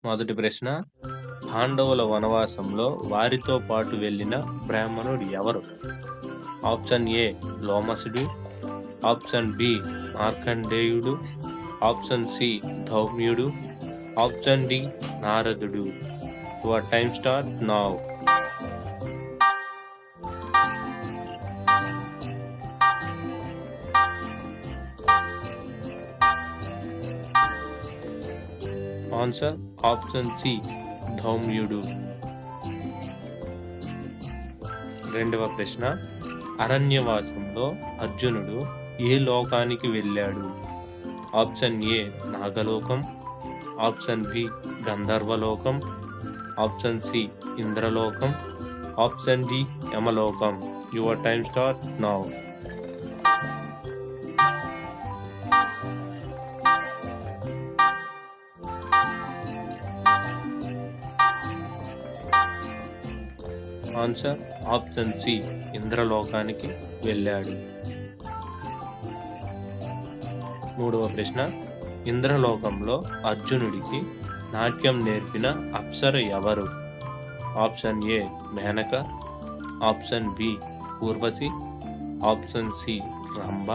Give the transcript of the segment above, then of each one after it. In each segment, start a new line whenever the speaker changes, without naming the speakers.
మొదటి ప్రశ్న, పాండవుల వనవాసంలో వారితో పాటు వెళ్ళిన బ్రాహ్మణుడు ఎవరు? ఆప్షన్ ఏ లోమసుడు, ఆప్షన్ బి మార్కండేయుడు, ఆప్షన్ సి ధౌమ్యుడు, ఆప్షన్ డి నారదుడు. Your time start now. Answer option C ధౌమ్యుడు. రెండవ ప్రశ్న, అరణ్యవాసంలో అర్జునుడు ఏ లోకానికి వెళ్ళాడు? ఆప్షన్ ఏ నాగలోకం, ఆప్షన్ బి గంధర్వలోకం, ఆప్షన్ సి ఇంద్రలోకం, ఆప్షన్ డి యమలోకం. Your time start now. Answer option C ఇంద్రలోకానికి వెళ్ళాడు. మూడవ ప్రశ్న, ఇంద్రలోకంలో అర్జునుడికి నాట్యం నేర్పిన అప్సర ఎవరు? Option A Menaka, option B Urvashi, option C Rambha,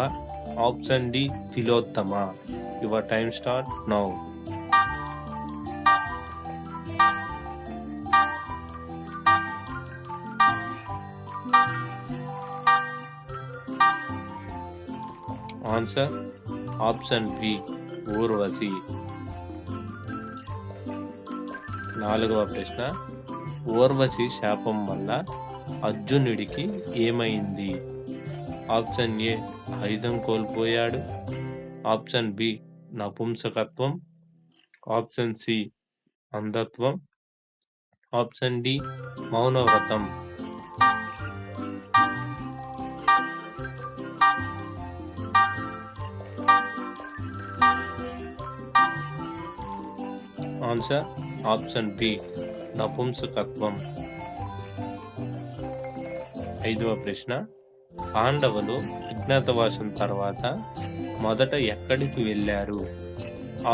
option D Tilottama. Your time start now. Answer option B Urvashi. నాలుగవ ప్రశ్న, ఊర్వశి శాపం వల్ల అర్జునుడికి ఏమైంది? ఆప్షన్ ఏ ఆయుధం కోల్పోయాడు, ఆప్షన్ బి నపుంసకత్వం, ఆప్షన్ సి అంధత్వం, ఆప్షన్ డి మౌనవ్రతం. ఆన్సర్ ఆప్షన్ బి నపుంసకత్వం. ఐదవ ప్రశ్న, పాండవులు అజ్ఞాతవాసం తర్వాత మొదట ఎక్కడికి వెళ్ళారు?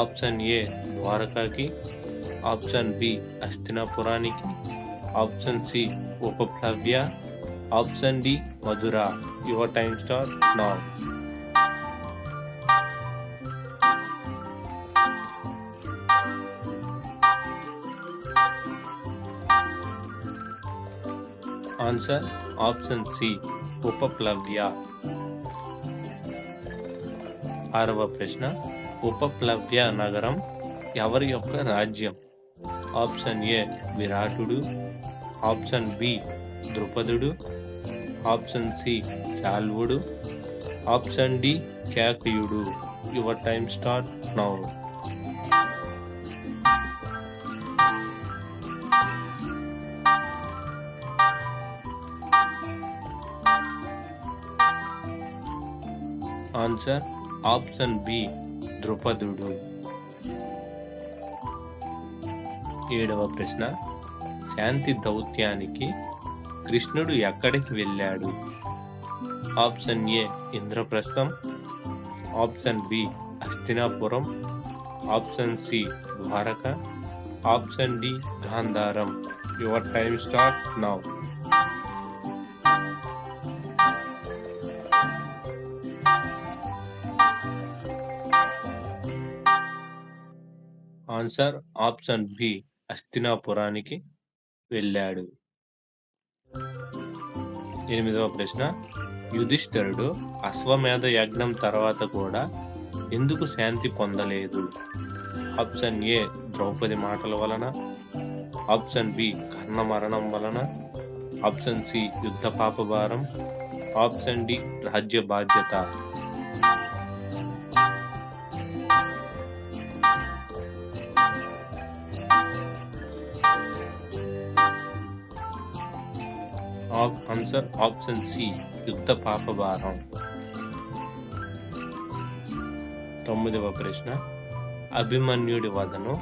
ఆప్షన్ ఏ ద్వారకాకి, ఆప్షన్ బి హస్తినాపురానికి, option C Upaplavya, option D Mathura. Your time start now. Answer option C Upaplavya. ఆరవ ప్రశ్న, ఉపప్లవ్య నగరం ఎవరి యొక్క రాజ్యం? ఆప్షన్ ఏ విరాటుడు, ఆప్షన్ బి ద్రుపదుడు, ఆప్షన్ సి శాల్వుడు, ఆప్షన్ డి కేకయుడు. Your time start now. Answer option B ద్రుపదుడు. ఏడవ ప్రశ్న, శాంతి దౌత్యానికి కృష్ణుడు ఎక్కడికి వెళ్ళాడు? ఆప్షన్ ఏ ఇంద్రప్రస్థం, ఆప్షన్ బి హస్తినాపురం, option C Dwaraka, option D గాంధారం. Your time start now. Answer option B హస్తినాపురానికి వెళ్ళాడు. ఎనిమిదవ ప్రశ్న, యుధిష్ఠిరుడు అశ్వమేధ యజ్ఞం తర్వాత కూడా ఎందుకు శాంతి పొందలేదు? ఆప్షన్ ఏ ద్రౌపది మాటల వలన, ఆప్షన్ బి కర్ణ మరణం వలన, ఆప్షన్ సి యుద్ధ పాపభారం, ఆప్షన్ డి రాజ్య బాధ్యత. ఆన్సర్ ఆప్షన్ సి యుద్ధ పాపభారం. తొమ్మిదవ ప్రశ్న, అభిమన్యుడి వధను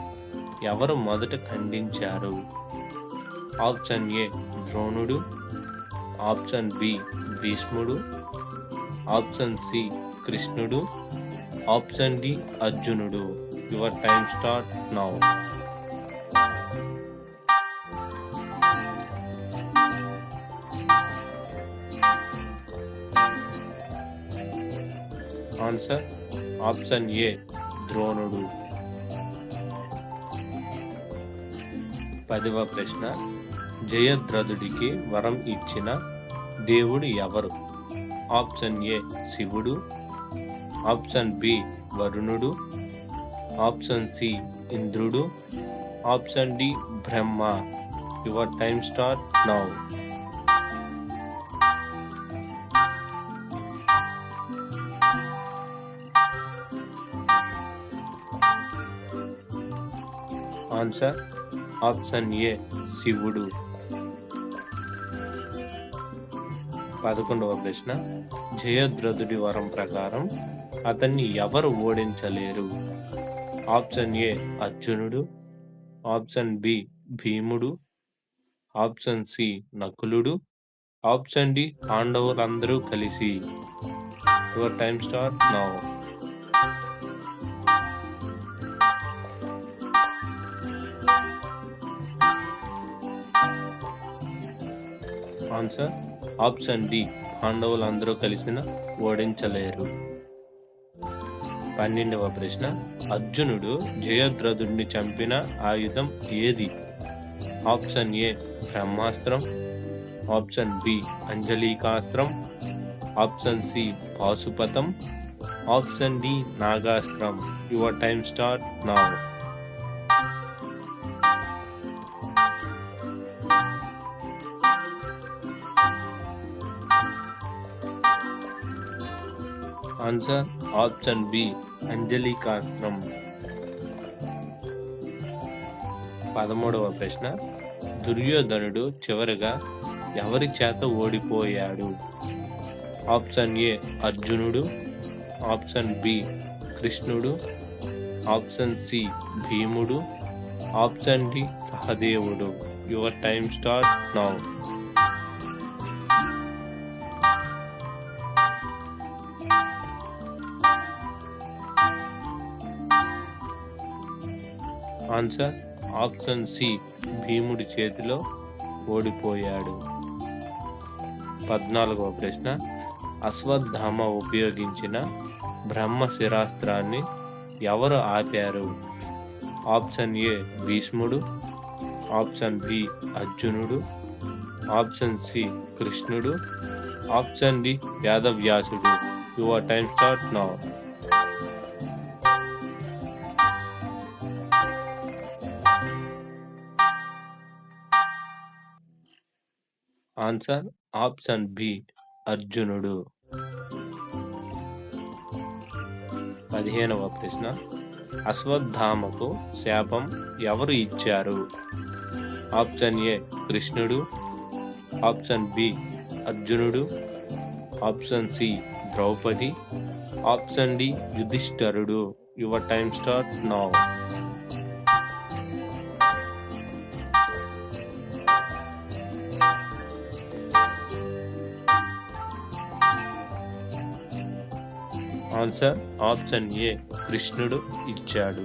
ఎవరు మొదట ఖండించారు? ఆప్షన్ ఏ ద్రోణుడు, ఆప్షన్ బి భీష్ముడు, ఆప్షన్ సి కృష్ణుడు, ఆప్షన్ డి అర్జునుడు. Your time start now. Answer option ఏ ద్రోణుడు. 10వ ప్రశ్న, జయద్రథుడికి వరం ఇచ్చిన దేవుడు ఎవరు? ఆప్షన్ ఏ శివుడు, ఆప్షన్ బి వరుణుడు, ఆప్షన్ సి ఇంద్రుడు, option D Brahma. Your time start now. Answer option A శివుడు. 11వ ప్రశ్న, జయద్రథుడి వరం ప్రకారం అతన్ని ఎవరు ఓడించలేరు? ఆప్షన్ ఏ అర్జునుడు, ఆప్షన్ బి భీముడు, ఆప్షన్ సి నకులుడు, ఆప్షన్ డి పాండవులందరూ కలిసి. Your time start now. Answer option D పాండవులందరూ కలిసిన ఓడించలేరు. 12వ ప్రశ్న, అర్జునుడు జయద్రథుడిని చంపిన ఆయుధం ఏది? ఆప్షన్ ఏ బ్రహ్మాస్త్రం, ఆప్షన్ బి అంజలికాస్త్రం, ఆప్షన్ సి పాశుపతం, ఆప్షన్ డి నాగాస్త్రం. Your time start now. Answer option B అంజలికాస్త్రం. 13వ ప్రశ్న, దుర్యోధనుడు చివరిగా ఎవరి చేత ఓడిపోయాడు? ఆప్షన్ ఏ అర్జునుడు, ఆప్షన్ బి కృష్ణుడు, ఆప్షన్ సి భీముడు, ఆప్షన్ డి సహదేవుడు. Your time start now. Answer option C భీముడి చేతిలో ఓడిపోయాడు. 14వ ప్రశ్న, అశ్వత్థామ ఉపయోగించిన బ్రహ్మశిరాస్త్రాన్ని ఎవరు ఆపారు? ఆప్షన్ ఏ భీష్ముడు, ఆప్షన్ బి అర్జునుడు, ఆప్షన్ సి కృష్ణుడు, ఆప్షన్ డి వేదవ్యాసుడు. Your time start now. Answer option B అర్జునుడు. 15వ ప్రశ్న, అశ్వత్థామకు శాపం ఎవరు ఇచ్చారు? ఆప్షన్ ఏ కృష్ణుడు, ఆప్షన్ బి అర్జునుడు, option C Draupadi, option D యుధిష్ఠరుడు. Your time start now. Answer option A కృష్ణుడు ఇచ్చాడు.